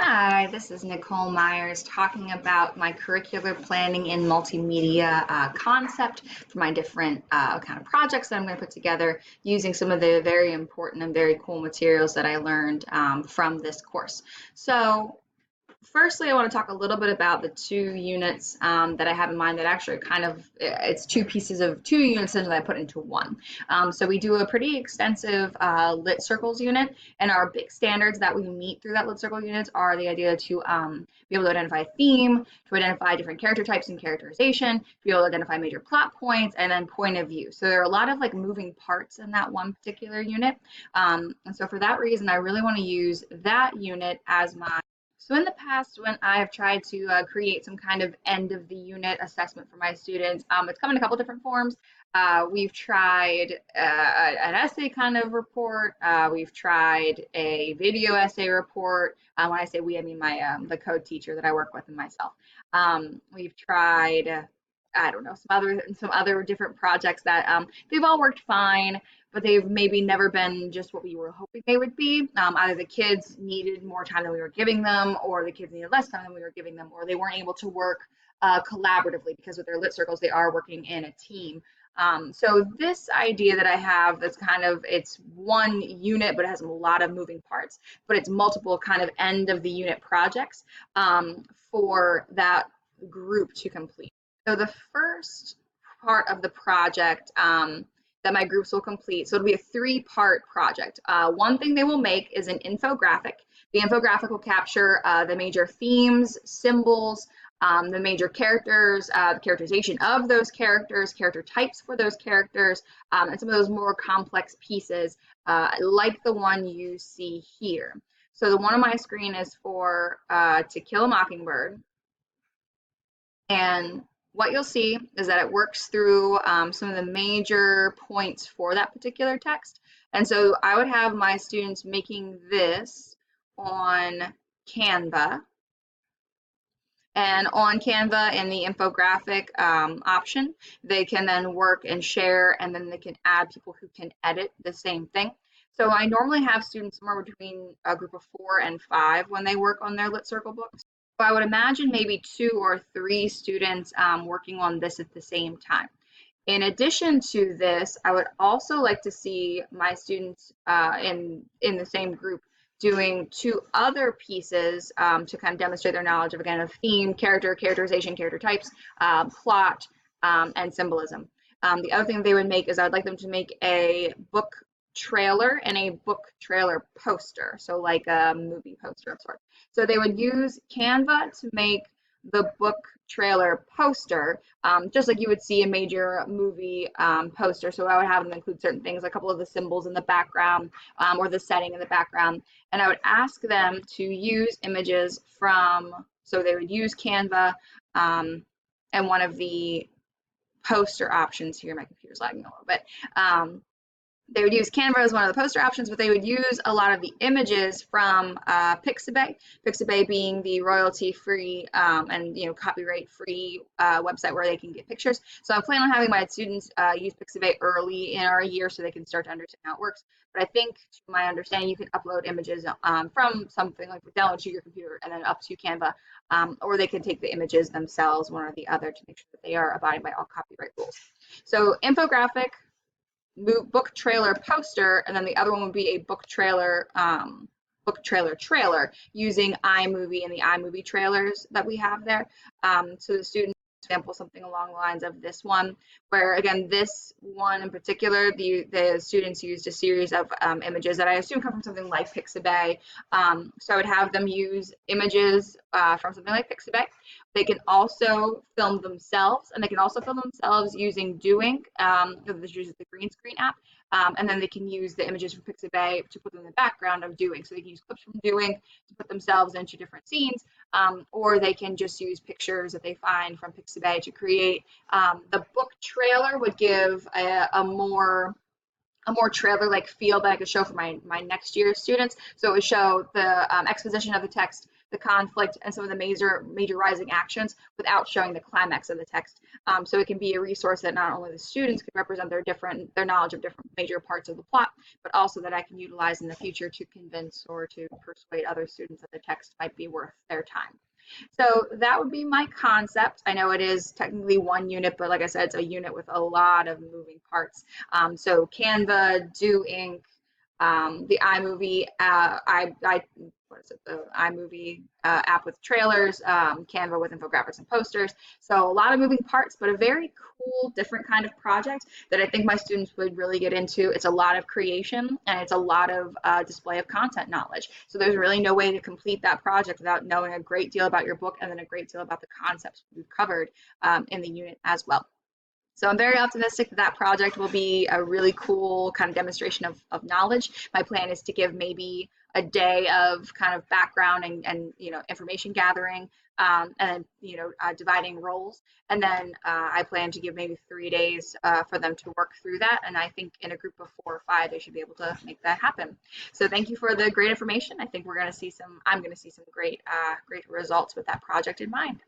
Hi, this is Nicole Myers talking about my curricular planning in multimedia concept for my different kind of projects that I'm going to put together using some of the very important and very cool materials that I learned from this course. So firstly, I want to talk a little bit about the two units that I have in mind that actually are kind of, it's two pieces of two units that I put into one. So we do a pretty extensive lit circles unit, and our big standards that we meet through that lit circle units are the idea to be able to identify theme, to identify different character types and characterization, to be able to identify major plot points, and then point of view. So there are a lot of like moving parts in that one particular unit. And so for that reason, I really want to use that unit as my so in the past, when I have tried to create some kind of end of the unit assessment for my students, it's come in a couple different forms. We've tried an essay kind of report. We've tried a video essay report. When I say we, I mean my the code teacher that I work with and myself. We've tried, I don't know, some other different projects that they've all worked fine, but they've maybe never been just what we were hoping they would be. Either the kids needed more time than we were giving them, or the kids needed less time than we were giving them, or they weren't able to work collaboratively because with their lit circles, they are working in a team. So this idea that I have that's kind of, it's one unit, but it has a lot of moving parts, but it's multiple kind of end of the unit projects for that group to complete. So the first part of the project that my groups will complete. So it'll be a three-part project. One thing they will make is an infographic. The infographic will capture the major themes, symbols, the major characters, the characterization of those characters, character types for those characters, and some of those more complex pieces like the one you see here. So the one on my screen is for To Kill a Mockingbird. And what you'll see is that it works through some of the major points for that particular text. And so I would have my students making this on Canva. And on Canva in the infographic option, they can then work and share, and then they can add people who can edit the same thing. So I normally have students somewhere between a group of 4 and 5 when they work on their Lit Circle books. So I would imagine maybe 2 or 3 students working on this at the same time. In addition to this, I would also like to see my students in the same group doing 2 other pieces to kind of demonstrate their knowledge of, again, of theme, character, characterization, character types, plot, and symbolism. The other thing they would make is I would like them to make a book trailer and a book trailer poster, so like a movie poster of sorts. So they would use Canva to make the book trailer poster, just like you would see a major movie poster. So I would have them include certain things, a couple of the symbols in the background or the setting in the background. And I would ask them to use images from, so they would use Canva and one of the poster options here, my computer's lagging a little bit. They would use Canva as one of the poster options, but they would use a lot of the images from Pixabay. Pixabay being the royalty-free and copyright-free website where they can get pictures. So I plan on having my students use Pixabay early in our year so they can start to understand how it works. But I think, to my understanding, you can upload images from something like download to your computer and then up to Canva, or they can take the images themselves, one or the other, to make sure that they are abiding by all copyright rules. So infographic, book trailer poster, and then the other one would be a book trailer trailer using iMovie and the iMovie trailers that we have there. So the students, for example, something along the lines of this one, where again, this one in particular, the students used a series of images that I assume come from something like Pixabay. So I would have them use images from something like Pixabay. They can also film themselves, and they can also film themselves using Doing, this uses the green screen app, and then they can use the images from Pixabay to put them in the background of Doing. So they can use clips from Doing to put themselves into different scenes, or they can just use pictures that they find from Pixabay to create. The book trailer would give a more trailer-like feel that I could show for my next year's students. So it would show the exposition of the text, the conflict, and some of the major rising actions without showing the climax of the text. So it can be a resource that not only the students can represent their knowledge of different major parts of the plot, but also that I can utilize in the future to convince or to persuade other students that the text might be worth their time. So that would be my concept. I know it is technically one unit, but like I said, it's a unit with a lot of moving parts. So Canva, Do Ink, the iMovie, what is it? The iMovie app with trailers, Canva with infographics and posters. So a lot of moving parts, but a very cool, different kind of project that I think my students would really get into. It's a lot of creation and it's a lot of display of content knowledge. So there's really no way to complete that project without knowing a great deal about your book and then a great deal about the concepts we've covered in the unit as well. So I'm very optimistic that that project will be a really cool kind of demonstration of knowledge. My plan is to give maybe a day of kind of background and information gathering, and then dividing roles. And then I plan to give maybe 3 days for them to work through that. And I think in a group of 4 or 5, they should be able to make that happen. So thank you for the great information. I think I'm going to see some great results with that project in mind.